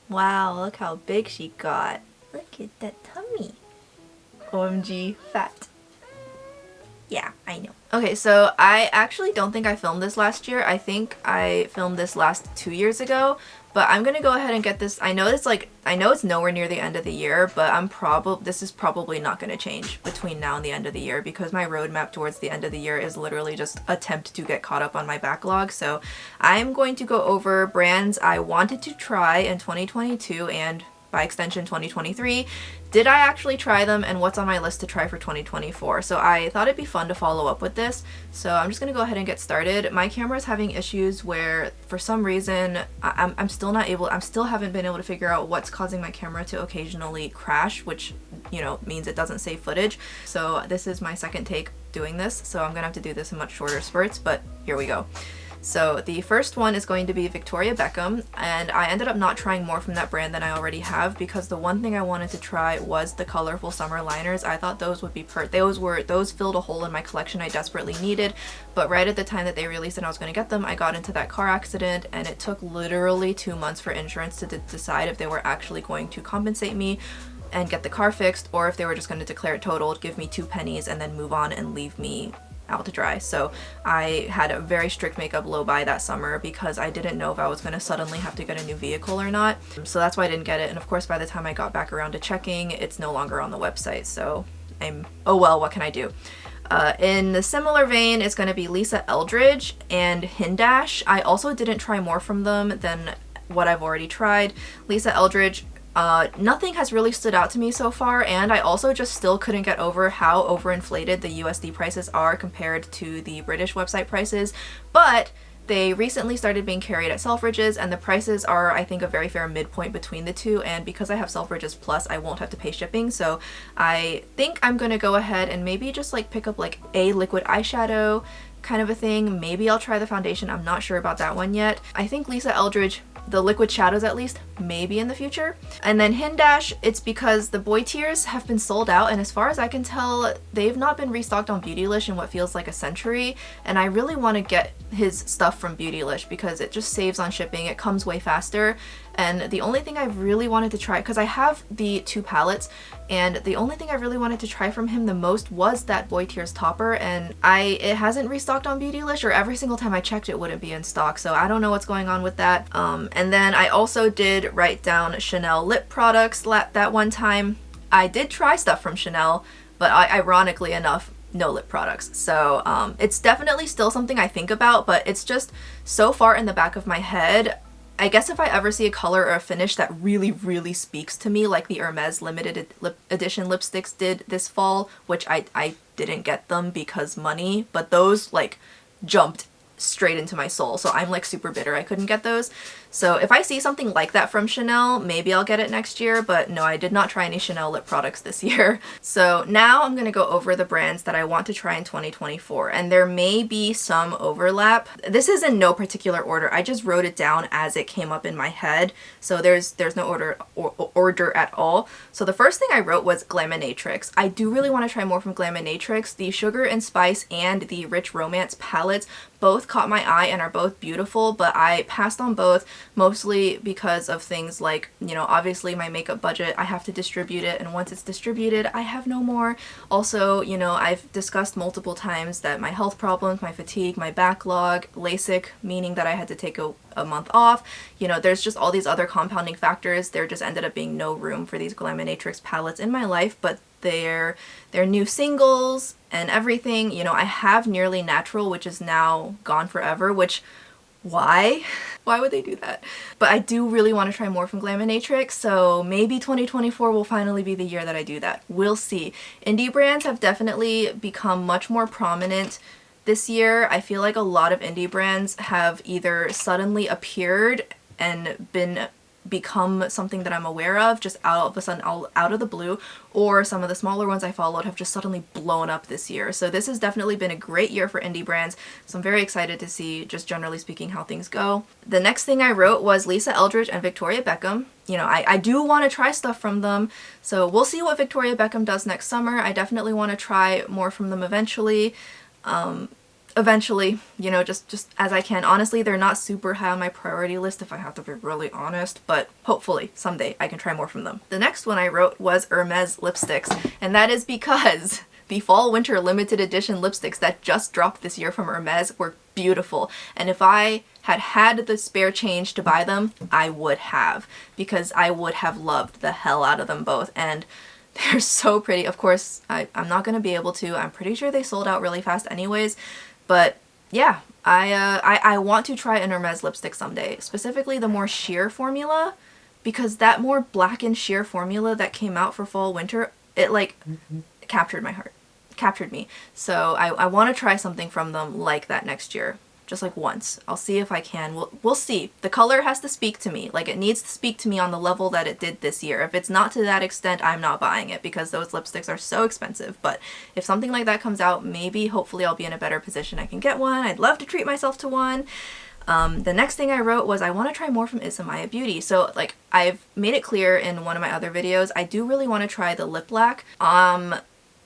Wow, look how big she got. Look at that tummy. OMG, fat. Yeah, I know. Okay, so I actually don't think I filmed this last year. I think I filmed this last 2 years ago, but I'm gonna go ahead and get this. I know it's nowhere near the end of the year, but this is probably not gonna change between now and the end of the year because my roadmap towards the end of the year is literally just attempt to get caught up on my backlog. So I'm going to go over brands I wanted to try in 2022 and by extension 2023. Did I actually try them and what's on my list to try for 2024? So I thought it'd be fun to follow up with this. So I'm just gonna go ahead and get started. My camera is having issues where for some reason I still haven't been able to figure out what's causing my camera to occasionally crash, which, you know, means it doesn't save footage. So this is my second take doing this, so I'm gonna have to do this in much shorter spurts, but here we go. So the first one is going to be Victoria Beckham, and I ended up not trying more from that brand than I already have because the one thing I wanted to try was the colorful summer liners. I thought those would be those filled a hole in my collection I desperately needed, but right at the time that they released and I was going to get them, I got into that car accident and it took literally 2 months for insurance to decide if they were actually going to compensate me and get the car fixed, or if they were just going to declare it totaled, give me 2 pennies, and then move on and leave me out to dry. So I had a very strict makeup low buy that summer because I didn't know if I was going to suddenly have to get a new vehicle or not. So that's why I didn't get it. And of course, by the time I got back around to checking, it's no longer on the website. So oh well, what can I do? In the similar vein, it's going to be Lisa Eldridge and Hindash. I also didn't try more from them than what I've already tried. Lisa Eldridge, nothing has really stood out to me so far, and I also just still couldn't get over how overinflated the USD prices are compared to the British website prices, but they recently started being carried at Selfridges and the prices are, I think, a very fair midpoint between the two, and because I have Selfridges Plus, I won't have to pay shipping, so I think I'm gonna go ahead and maybe just like pick up like a liquid eyeshadow kind of a thing. Maybe I'll try the foundation, I'm not sure about that one yet. I think Lisa Eldridge, the liquid shadows at least, maybe in the future. And then Hindash, it's because the boy tiers have been sold out, and as far as I can tell, they've not been restocked on Beautylish in what feels like a century, and I really want to get his stuff from Beautylish because it just saves on shipping, it comes way faster. And the only thing I really wanted to try, because I have the 2 palettes, and the only thing I really wanted to try from him the most was that Boy Tears topper, and it hasn't restocked on Beautylish, or every single time I checked it wouldn't be in stock, so I don't know what's going on with that. And then I also did write down Chanel lip products that one time. I did try stuff from Chanel, but ironically enough, no lip products. So it's definitely still something I think about, but it's just so far in the back of my head. I guess if I ever see a color or a finish that really, really speaks to me, like the Hermes limited edition lipsticks did this fall, which I didn't get them because money, but those like jumped straight into my soul, so I'm like super bitter I couldn't get those. So if I see something like that from Chanel, maybe I'll get it next year, but no, I did not try any Chanel lip products this year. So now I'm gonna go over the brands that I want to try in 2024, and there may be some overlap. This is in no particular order, I just wrote it down as it came up in my head, so there's no order at all. So the first thing I wrote was Glaminatrix. I do really want to try more from Glaminatrix. The Sugar and Spice and the Rich Romance palettes both caught my eye and are both beautiful, but I passed on both mostly because of things like, you know, obviously my makeup budget, I have to distribute it, and once it's distributed, I have no more. Also, you know, I've discussed multiple times that my health problems, my fatigue, my backlog, LASIK, meaning that I had to take a month off, you know, there's just all these other compounding factors. There just ended up being no room for these Glaminatrix palettes in my life, but their new singles and everything, you know, I have Nearly Natural, which is now gone forever, which why would they do that? But I do really want to try more from Glaminatrix, so maybe 2024 will finally be the year that I do that. We'll see. Indie brands have definitely become much more prominent this year. I feel like a lot of indie brands have either suddenly appeared and become something that I'm aware of just out of a sudden, out of the blue, or some of the smaller ones I followed have just suddenly blown up this year. So this has definitely been a great year for indie brands, so I'm very excited to see, just generally speaking, how things go. The next thing I wrote was Lisa Eldridge and Victoria Beckham. You know, I do want to try stuff from them, so we'll see what Victoria Beckham does next summer. I definitely want to try more from them eventually. eventually, you know, just as I can. Honestly, they're not super high on my priority list if I have to be really honest, but hopefully someday I can try more from them. The next one I wrote was Hermes lipsticks, and that is because the fall winter limited edition lipsticks that just dropped this year from Hermes were beautiful, and if I had the spare change to buy them, I would have, because I would have loved the hell out of them both, and they're so pretty. Of course, I'm not going to be able to. I'm pretty sure they sold out really fast anyways, but yeah, I want to try an Hermes lipstick someday, specifically the more sheer formula, because that more black and sheer formula that came out for fall winter, it like captured my heart. Captured me. So I want to try something from them like that next year. Just like once. I'll see if I can. We'll see. The color has to speak to me. Like, it needs to speak to me on the level that it did this year. If it's not to that extent, I'm not buying it because those lipsticks are so expensive. But if something like that comes out, maybe hopefully I'll be in a better position. I can get one. I'd love to treat myself to one. The next thing I wrote was I want to try more from Isamaya Beauty. So like, I've made it clear in one of my other videos, I do really want to try the lip black.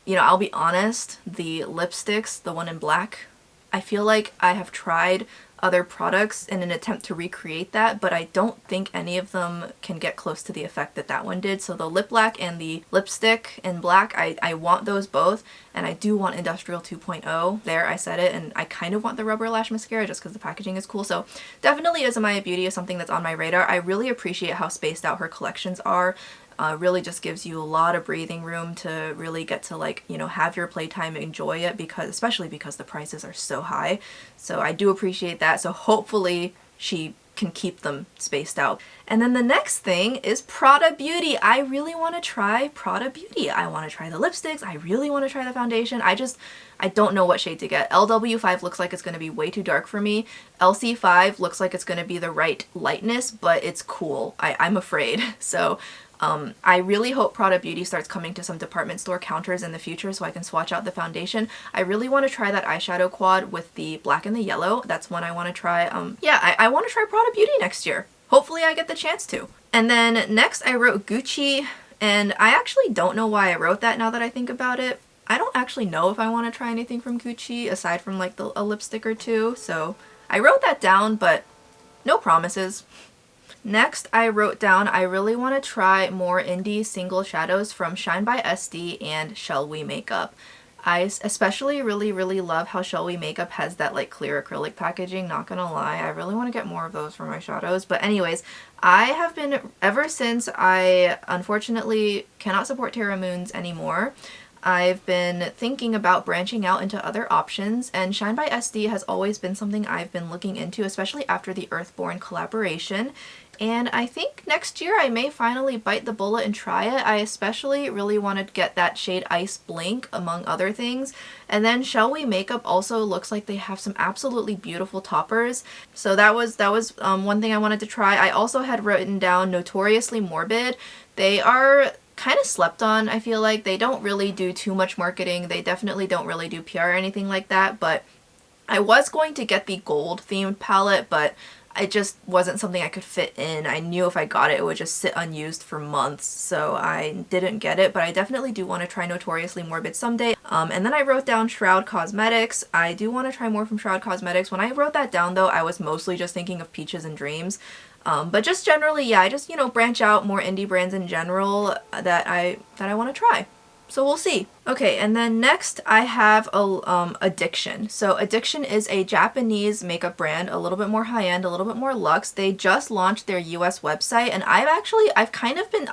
You know, I'll be honest, the lipsticks, the one in black, I feel like I have tried other products in an attempt to recreate that, but I don't think any of them can get close to the effect that that one did. So the lip black and the lipstick in black, I want those both, and I do want Industrial 2.0. There, I said it, and I kind of want the rubber lash mascara just because the packaging is cool. So definitely Isamaya Beauty is something that's on my radar. I really appreciate how spaced out her collections are. Really just gives you a lot of breathing room to really get to, like, you know, have your playtime, enjoy it, because especially because the prices are so high. So I do appreciate that. So hopefully she can keep them spaced out. And then the next thing is Prada Beauty. I really want to try Prada Beauty. I want to try the lipsticks. I really want to try the foundation. I don't know what shade to get. LW5 looks like it's going to be way too dark for me. LC5 looks like it's going to be the right lightness, but it's cool. I'm afraid. So I really hope Prada Beauty starts coming to some department store counters in the future so I can swatch out the foundation. I really want to try that eyeshadow quad with the black and the yellow. That's one I want to try. Yeah, I want to try Prada Beauty next year. Hopefully I get the chance to. And then next I wrote Gucci, and I actually don't know why I wrote that now that I think about it. I don't actually know if I want to try anything from Gucci aside from like a lipstick or two, so I wrote that down, but no promises. Next, I wrote down I really want to try more indie single shadows from Shine by SD and Shall We Makeup. I especially really love how Shall We Makeup has that like clear acrylic packaging, not gonna lie. I really want to get more of those for my shadows. But anyways, I have been, ever since I unfortunately cannot support Terra Moons anymore, I've been thinking about branching out into other options, and Shine by SD has always been something I've been looking into, especially after the Earthborn collaboration. And I think next year I may finally bite the bullet and try it. I especially really want to get that shade Ice Blink, among other things. And then Shall We Makeup also looks like they have some absolutely beautiful toppers. So that was one thing I wanted to try. I also had written down Notoriously Morbid. They are kind of slept on, I feel like. They don't really do too much marketing. They definitely don't really do PR or anything like that, but I was going to get the gold themed palette, but it just wasn't something I could fit in. I knew if I got it, it would just sit unused for months, so I didn't get it, but I definitely do want to try Notoriously Morbid someday. And then I wrote down Shroud Cosmetics. I do want to try more from Shroud Cosmetics. When I wrote that down though, I was mostly just thinking of Peaches and Dreams. But just generally, yeah, I just, you know, branch out more indie brands in general that I want to try. So we'll see. Okay, and then next I have Addiction. So Addiction is a Japanese makeup brand, a little bit more high-end, a little bit more luxe. They just launched their US website, and I've kind of been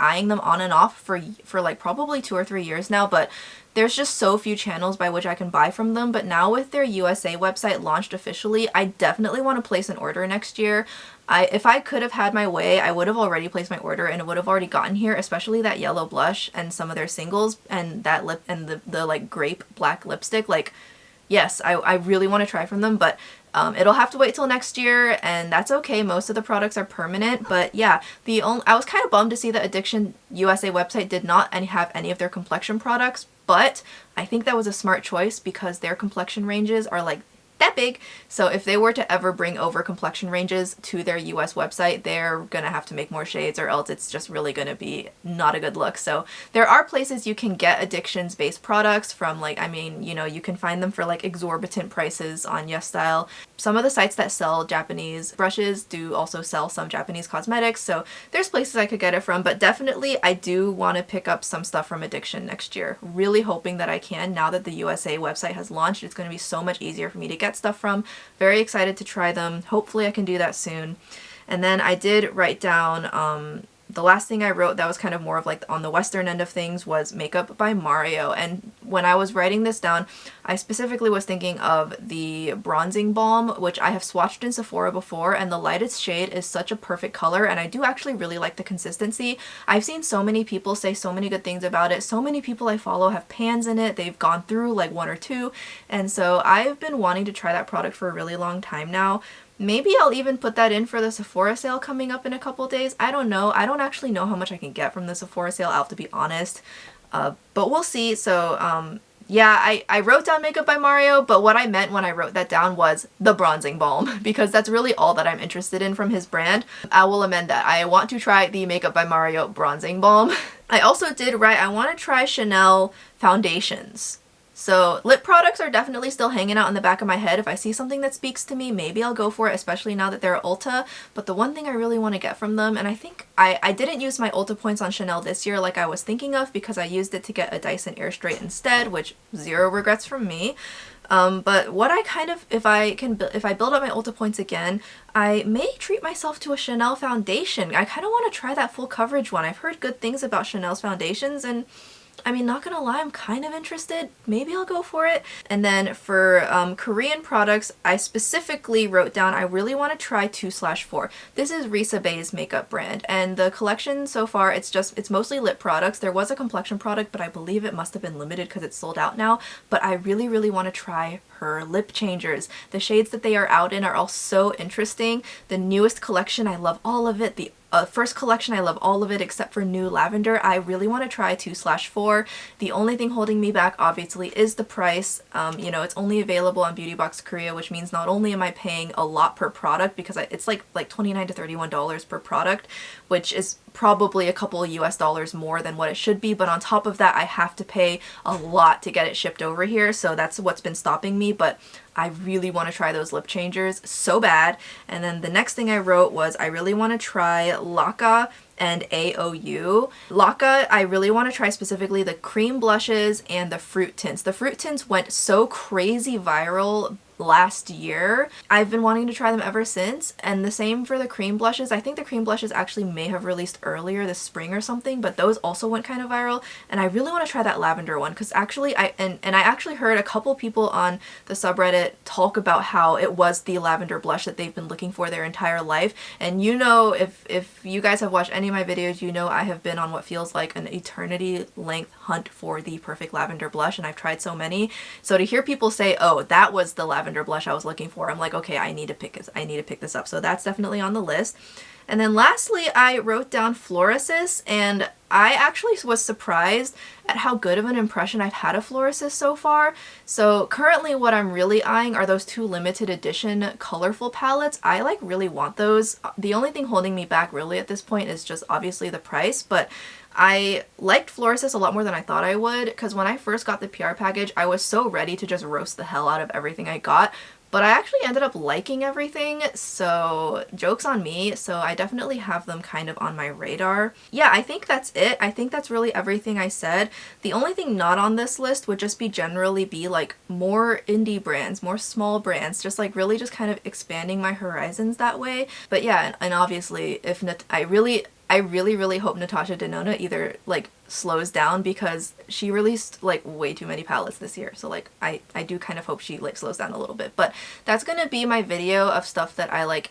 eyeing them on and off for like probably 2 or 3 years now, but there's just so few channels by which I can buy from them. But now with their USA website launched officially, I definitely want to place an order next year. If I could have had my way, I would have already placed my order and it would have already gotten here, especially that yellow blush and some of their singles and that lip and the like grape black lipstick. Like, yes, I really want to try from them, but it'll have to wait till next year, and that's okay. Most of the products are permanent, but yeah, I was kind of bummed to see the Addiction USA website did not have any of their complexion products, but I think that was a smart choice because their complexion ranges are like that big. So if they were to ever bring over complexion ranges to their US website, they're gonna have to make more shades, or else it's just really gonna be not a good look. So there are places you can get addictions based products from, like, I mean, you know, you can find them for like exorbitant prices on YesStyle. Some of the sites that sell Japanese brushes do also sell some Japanese cosmetics, so there's places I could get it from, but definitely I do want to pick up some stuff from Addiction next year. Really hoping that I can, now that the USA website has launched. It's going to be so much easier for me to get stuff from. Very excited to try them. Hopefully I can do that soon. And then I did write down the last thing I wrote that was kind of more of like on the Western end of things was Makeup by Mario. And when I was writing this down, I specifically was thinking of the bronzing balm, which I have swatched in Sephora before, and the lightest shade is such a perfect color, and I do actually really like the consistency. I've seen so many people say so many good things about it. So many people I follow have pans in it. They've gone through like one or two, and so I've been wanting to try that product for a really long time now. Maybe I'll even put that in for the Sephora sale coming up in a couple days. I don't know. I don't actually know how much I can get from the Sephora sale, I'll have to be honest. But we'll see. So yeah, I wrote down Makeup by Mario, but what I meant when I wrote that down was the bronzing balm, because that's really all that I'm interested in from his brand. I will amend that. I want to try the Makeup by Mario bronzing balm. I also did write, I want to try Chanel foundations. So lip products are definitely still hanging out in the back of my head. If I see something that speaks to me, maybe I'll go for it, especially now that they're at Ulta. But the one thing I really want to get from them, and I think I didn't use my Ulta points on Chanel this year like I was thinking of, because I used it to get a Dyson Airstraight instead, which zero regrets from me. But what I kind of, if I build up my Ulta points again, I may treat myself to a Chanel foundation. I kind of want to try that full coverage one. I've heard good things about Chanel's foundations, and I mean, not gonna lie, I'm kind of interested. Maybe I'll go for it. And then for Korean products, I specifically wrote down I really want to try 2/4. This is Risa Bay's makeup brand, and the collection so far, it's mostly lip products. There was a complexion product, but I believe it must have been limited because it's sold out now. But I really, really want to try her lip changers. The shades that they are out in are all so interesting. The newest collection, I love all of it. The first collection, I love all of it except for New Lavender. I really want to try 2/4. The only thing holding me back, obviously, is the price. You know, it's only available on Beauty Box Korea, which means not only am I paying a lot per product, because it's like $29 to $31 per product, which is probably a couple of US dollars more than what it should be, but on top of that I have to pay a lot to get it shipped over here, so that's what's been stopping me. But I really want to try those lip changers so bad. And then the next thing I wrote was I really want to try Laka and AOU. Laka, I really want to try specifically the cream blushes and the fruit tints. The fruit tints went so crazy viral last year. I've been wanting to try them ever since, and the same for the cream blushes. I think the cream blushes actually may have released earlier this spring or something, but those also went kind of viral, and I really want to try that lavender one, because actually I actually heard a couple people on the subreddit talk about how it was the lavender blush that they've been looking for their entire life. And you know, if you guys have watched any of my videos, you know I have been on what feels like an eternity length hunt for the perfect lavender blush, and I've tried so many. So to hear people say, oh, that was the lavender blush I was looking for, I'm like, okay, I need to pick this up. So that's definitely on the list. And then lastly, I wrote down Florasis, and I actually was surprised at how good of an impression I've had of Florasis so far. So currently what I'm really eyeing are those two limited edition colorful palettes. I like really want those. The only thing holding me back really at this point is just obviously the price, but I liked Florasis a lot more than I thought I would, because when I first got the PR package, I was so ready to just roast the hell out of everything I got. But I actually ended up liking everything, so joke's on me. So I definitely have them kind of on my radar. Yeah, I think that's it. I think that's really everything I said. The only thing not on this list would just be generally be like more indie brands, more small brands, just like really just kind of expanding my horizons that way. But yeah, and obviously if I really hope Natasha Denona either like slows down, because she released like way too many palettes this year. So like I do kind of hope she like slows down a little bit. But that's gonna be my video of stuff that I like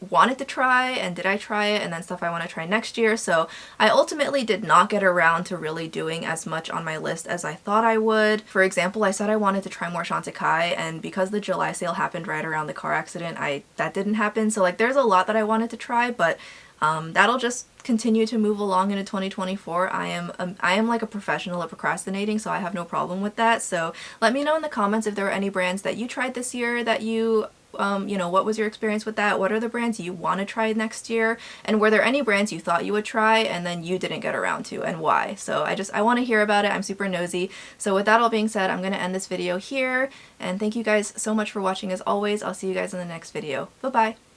wanted to try and did I try it, and then stuff I want to try next year. So I ultimately did not get around to really doing as much on my list as I thought I would. For example, I said I wanted to try more Shantakai, and because the July sale happened right around the car accident, that didn't happen. So like there's a lot that I wanted to try, but that'll just continue to move along into 2024. I am like a professional at procrastinating, so I have no problem with that. So let me know in the comments if there are any brands that you tried this year that you know, what was your experience with that? What are the brands you want to try next year? And were there any brands you thought you would try and then you didn't get around to, and why? So I want to hear about it. I'm super nosy. So with that all being said, I'm going to end this video here, and thank you guys so much for watching as always. I'll see you guys in the next video. Bye bye!